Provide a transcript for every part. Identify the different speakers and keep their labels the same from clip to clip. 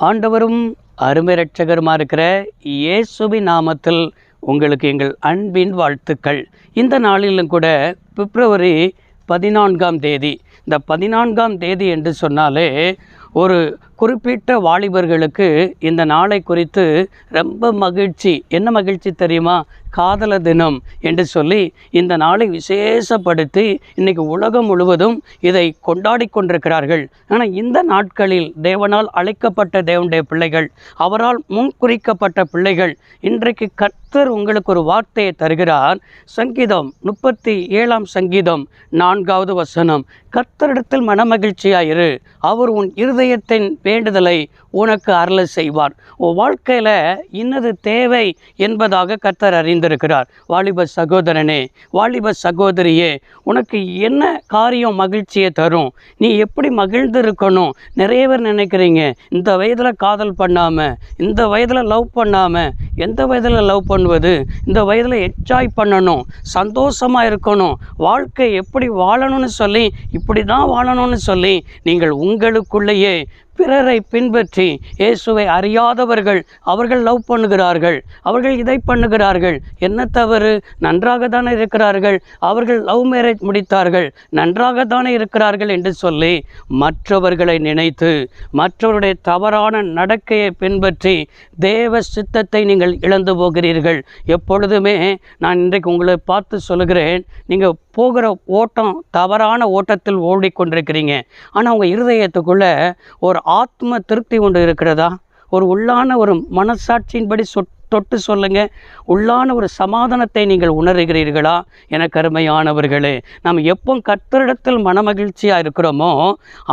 Speaker 1: ஆண்டவரும் அருமை இரட்சகருமா இருக்கிற இயேசுவின் நாமத்தில் உங்களுக்கு எங்கள் அன்பின் வாழ்த்துக்கள். இந்த நாளிலும் கூட பிப்ரவரி 14ஆம் தேதி, இந்த 14ஆம் தேதி என்று சொன்னாலே ஒரு குறிப்பிட்ட வாலிபர்களுக்கு இந்த நாளை குறித்து ரொம்ப மகிழ்ச்சி. என்ன மகிழ்ச்சி தெரியுமா? காதலர் தினம் என்று சொல்லி இந்த நாளை விசேஷப்படுத்தி இன்றைக்கி உலகம் முழுவதும் இதை கொண்டாடி கொண்டிருக்கிறார்கள். ஆனால் இந்த நாட்களில் தேவனால் அழைக்கப்பட்ட தேவனுடைய பிள்ளைகள், அவரால் முன்குறிக்கப்பட்ட பிள்ளைகள், இன்றைக்கு கர்த்தர் உங்களுக்கு ஒரு வார்த்தையை தருகிறார். சங்கீதம் 37ஆம் சங்கீதம் 4வது வசனம், கர்த்தரிடத்தில் மனமகிழ்ச்சியாயிரு, அவர் உன் இருதயத்தின் வேண்டுதலை உனக்கு அருள செய்வார். உன் வாழ்க்கையில் இன்னது தேவை என்பதாக கர்த்தர் அறிந்திருக்கிறார். வாலிப சகோதரனே, வாலிப சகோதரியே, உனக்கு என்ன காரியம் மகிழ்ச்சியை தரும்? நீ எப்படி மகிழ்ந்து இருக்கணும்? நிறைய பேர் நினைக்கிறீங்க, இந்த வயதில் காதல் பண்ணாமல், இந்த வயதில் லவ் பண்ணாமல், எந்த வயதில் லவ் பண்ணுவது? இந்த வயதில் என்ஜாய் பண்ணணும், சந்தோஷமாக இருக்கணும், வாழ்க்கை எப்படி வாழணும்னு சொல்லி, இப்படி தான் வாழணும்னு சொல்லி நீங்கள் உங்களுக்குள்ளேயே பிறரை பின்பற்றி இயேசுவை அறியாதவர்கள் அவர்கள் லவ் பண்ணுகிறார்கள், அவர்கள் இதை பண்ணுகிறார்கள். என்ன தவறு? நன்றாக தானே இருக்கிறார்கள், அவர்கள் லவ் மேரேஜ் முடித்தார்கள், நன்றாக தானே இருக்கிறார்கள் என்று சொல்லி மற்றவர்களை நினைத்து மற்றவருடைய தவறான நடக்கையை பின்பற்றி தேவ சித்தத்தை நீங்கள் இழந்து போகிறீர்கள். எப்பொழுதுமே நான் இன்றைக்கு உங்களை பார்த்து சொல்லுகிறேன், நீங்கள் போகிற ஓட்டம் தவறான ஓட்டத்தில் ஓடிக்கொண்டிருக்கிறீங்க. ஆனால் உங்கள் இருதயத்துக்குள்ளே ஒரு ஆத்ம திருப்தி ஒன்று இருக்கிறதா? ஒரு உள்ளான ஒரு மனசாட்சியின்படி தொட்டு சொல்லுங்க, உள்ளான ஒரு சமாதானத்தை நீங்கள் உணர்கிறீர்களா? எனக்கு அருமையானவர்களே, நம்ம எப்போ கர்த்தரிடத்தில் மனமகிழ்ச்சியாக இருக்கிறோமோ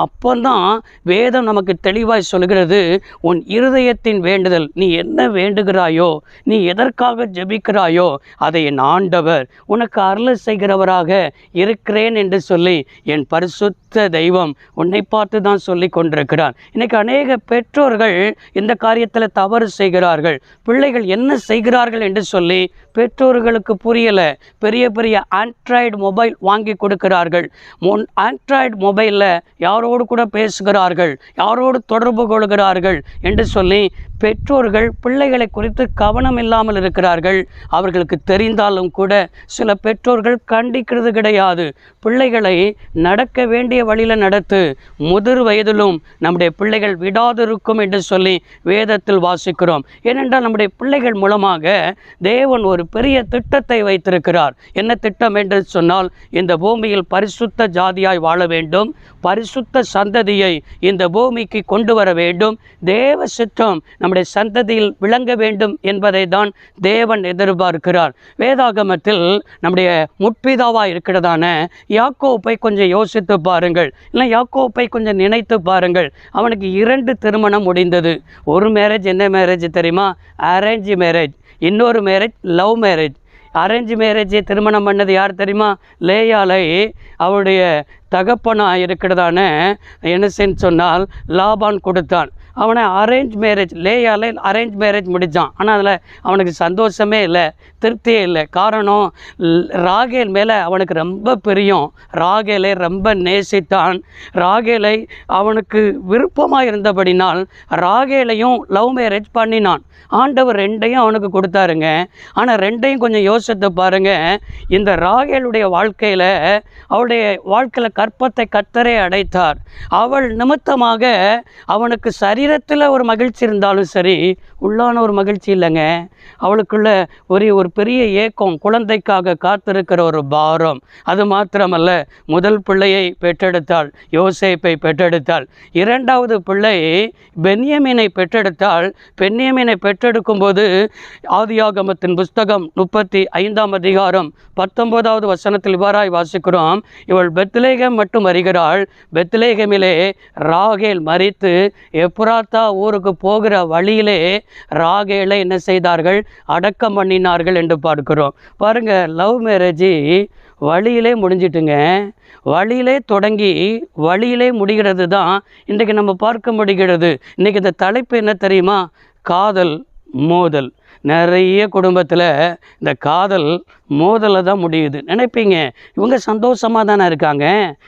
Speaker 1: அப்போதான் வேதம் நமக்கு தெளிவாய் சொல்கிறது, உன் இருதயத்தின் வேண்டுதல், நீ என்ன வேண்டுகிறாயோ, நீ எதற்காக ஜெபிக்கிறாயோ அதை என் ஆண்டவர் உனக்கு அருள செய்கிறவராக இருக்கிறேன் என்று சொல்லி என் பரிசுத்த தெய்வம் உன்னை பார்த்து தான் சொல்லி கொண்டிருக்கிறார். இன்னைக்கு அநேக பெற்றோர்கள் இந்த காரியத்தில் தவறு செய்கிறார்கள். பிள்ளைகள் என்ன செய்கிறார்கள் என்று சொல்லி பெற்றோர்களுக்கு புரியலை. பெரிய பெரிய ஆண்ட்ராய்டு மொபைல் வாங்கி கொடுக்கிறார்கள். ஆண்ட்ராய்டு மொபைலில் யாரோடு கூட பேசுகிறார்கள், யாரோடு தொடர்பு கொள்கிறார்கள் என்று சொல்லி பெற்றோர்கள் பிள்ளைகளை குறித்து கவனம் இல்லாமல் இருக்கிறார்கள். அவர்களுக்கு தெரிந்தாலும் கூட சில பெற்றோர்கள் கண்டிக்கிறது கிடையாது. பிள்ளைகளை நடக்க வேண்டிய வழியில் நடத்து, முதிர் வயதிலும் நம்முடைய பிள்ளைகள் விடாதிருக்கும் என்று சொல்லி வேதத்தில் வாசிக்கிறோம். ஏனென்றால் நம்முடைய பிள்ளைகள் மூலமாக தேவன் ஒரு பெரிய திட்டத்தை வைத்திருக்கிறார். என்ன திட்டம் என்று சொன்னால், இந்த பூமியில் பரிசுத்த ஜாதியாய் வாழ வேண்டும், பரிசுத்த சந்ததியை இந்த பூமிக்கு கொண்டு வர வேண்டும், தேவ சித்தம் நம்முடைய சந்ததியில் விளங்க வேண்டும் என்பதை தான் தேவன் எதிர்பார்க்கிறார். வேதாகமத்தில் நம்முடைய முற்பிதாவாக இருக்கிறதான யாக்கோப்பை கொஞ்சம் யோசித்து பாருங்கள், இல்லை யாக்கோப்பை கொஞ்சம் நினைத்து பாருங்கள். அவனுக்கு 2 திருமணம் முடிந்தது. ஒரு மேரேஜ் என்ன மேரேஜ் தெரியுமா? Arrange marriage. இன்னொரு மேரேஜ் லவ் மேரேஜ். அரேஞ்ச் மேரேஜை திருமணம் பண்ணது யார் தெரியுமா? லேயாலை அவருடைய தகப்பனாக இருக்கிறதான என்னன்னு சொன்னால் லாபான் கொடுத்தான். அவனை அரேஞ்ச் மேரேஜ், லேயாலே அரேஞ்ச் மேரேஜ் முடித்தான். ஆனால் அதில் அவனுக்கு சந்தோஷமே இல்லை, திருப்தியே இல்லை. காரணம், ராகேல் மேலே அவனுக்கு ரொம்ப பிரியம், ராகேலை ரொம்ப நேசித்தான். ராகேலை அவனுக்கு விருப்பமாக இருந்தபடினால் ராகேலையும் லவ் மேரேஜ் பண்ணினான். ஆண்டவர் 2ஐயும் அவனுக்கு கொடுத்தாருங்க. ஆனால் 2ஐயும் கொஞ்சம் யோசித்து பாருங்கள். இந்த ராகேலுடைய வாழ்க்கையில், அவளுடைய வாழ்க்கையில் கற்பத்தை கர்த்தரே அடைத்தார். அவள் நிமித்தமாக அவனுக்கு சரீரத்தில் ஒரு மகிழ்ச்சி இருந்தாலும் சரி, உள்ளான ஒரு மகிழ்ச்சி இல்லைங்க. அவளுக்குள்ள ஒரு பெரிய ஏக்கம், குழந்தைக்காக காத்திருக்கிற ஒரு பாரம். அது மாத்திரமல்ல, முதல் பிள்ளையை பெற்றெடுத்தாள், யோசேப்பை பெற்றெடுத்தாள். 2வது பிள்ளை பென்யமீனை பெற்றெடுத்தாள். பென்யமீனை பெற்றெடுக்கும் போது ஆதியாகமத்தின் புஸ்தகம் 35ஆம் அதிகாரம் 19வது வசனத்தில் இவ்வாறாய் வாசிக்கிறோம், இவள் பெத்லேகம் மட்டும் வருகிறாள். பெத்லேகமிலே ராகேல் மரித்து எப்ராத்தா ஊருக்கு போகிற வழியிலே ராகேலை என்ன செய்தார்கள்? அடக்கம் பண்ணினார்கள் என்று பார்க்கிறோம். பாருங்கள், லவ் மேரேஜ் வழியிலே முடிஞ்சிட்டுங்க. வழியிலே தொடங்கி வழியிலே முடிகிறது தான் இன்றைக்கு நம்ம பார்க்க முடிகிறது. இன்றைக்கி இந்த தலைப்பு என்ன தெரியுமா? காதல் மோதல். நிறைய குடும்பத்தில் இந்த காதல் மோதலை தான் முடியுது. நினைப்பீங்க, இவங்க சந்தோஷமாக தானே இருக்காங்க,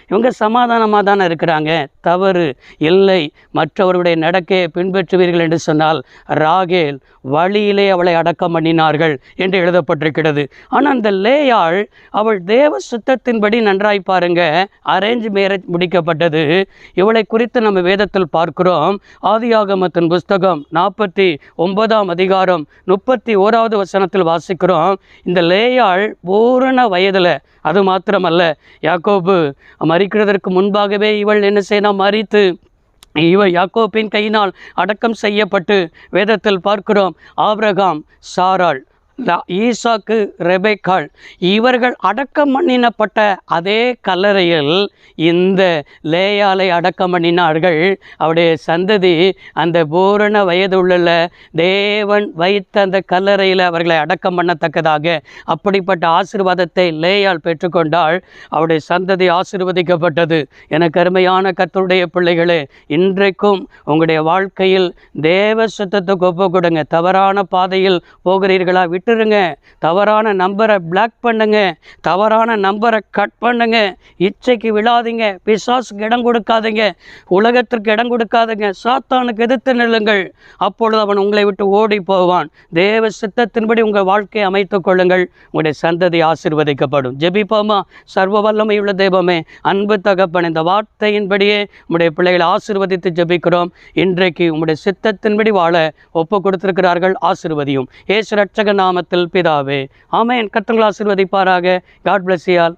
Speaker 1: இவங்க சமாதானமாக தானே இருக்கிறாங்க. தவறு இல்லை. மற்றவருடைய நடக்கையை பின்பற்றுவீர்கள் என்று சொன்னால் ராகேல் வழியிலே அவளை அடக்கம் பண்ணினார்கள் என்று எழுதப்பட்டிருக்கிறது. ஆனால் அந்த லேயாள் அவள் தேவ சுத்தத்தின்படி, நன்றாய் பாருங்க, அரேஞ்ச் மேரேஜ் முடிக்கப்பட்டது. இவளை குறித்து நம்ம வேதத்தில் பார்க்கிறோம். ஆதியாகமத்தின் புஸ்தகம் 49ஆம் அதிகாரம் 31வது வசனத்தில் வாசிக்கிறோம். இந்த லேயாள் பூரண வயதில், அது மாத்திரமல்ல, யாக்கோபு மரிக்கிறதற்கு முன்பாகவே இவள் என்ன செய்யணும், மரித்து இவள் யாக்கோபின் கையினால் அடக்கம் செய்யப்பட்டு வேதத்தில் பார்க்கிறோம். ஆபிரகாம், சாராள், ஈசாக்கு, ரெபேக்காள் இவர்கள் அடக்கம் பண்ணினப்பட்ட அதே கல்லறையில் இந்த லேயாளை அடக்கம் பண்ணினார்கள். அவருடைய சந்ததி அந்த பூரண வயதுள்ள தேவன் வைத்த அந்த கல்லறையில் அவர்களை அடக்கம் பண்ணத்தக்கதாக அப்படிப்பட்ட ஆசீர்வாதத்தை லேயாள் பெற்றுக்கொண்டாள். அவருடைய சந்ததி ஆசீர்வதிக்கப்பட்டது. எனக்கு அருமையான கர்த்தருடைய பிள்ளைகளே, இன்றைக்கும் உங்களுடைய வாழ்க்கையில் தேவ சுத்தத்துக்கு ஒப்பு கொடுங்க. தவறான பாதையில் போகிறீர்களா, விட்டுருங்க. தவறான நம்பரை பிளாக் பண்ணுங்க, தவறான நம்பரை கட் பண்ணுங்க. இச்சைக்கு விழாதீங்க, பிசாசுக்கு இடம் கொடுக்காதீங்க, உலகத்திற்கு இடம் கொடுக்காதீங்க, சாத்தானுக்கு எதிர்த்து நில்லுங்கள். அப்பொழுது அவன் உங்களை விட்டு ஓடி போவான். தேவ சித்தத்தின்படி உங்கள் வாழ்க்கையை அமைத்துக் கொள்ளுங்கள். உங்களுடைய சந்ததி ஆசீர்வதிக்கப்படும். ஜெபிப்போமா? சர்வ வல்லமையுள்ள தெய்வமே, அன்பு தகப்பன், இந்த வார்த்தையின்படியே உங்களுடைய பிள்ளைகளை ஆசீர்வதித்து ஜெபிக்கிறோம். இன்றைக்கு உங்களுடைய சித்தத்தின்படி வாழ ஒப்பு கொடுத்திருக்கிறார்கள். ஆசீர்வதியும். இயேசு ரட்சக நாமத்தில் பிதாவே, ஆமென். கர்த்தர் ஆசீர்வதிப்பாராக. God bless you all.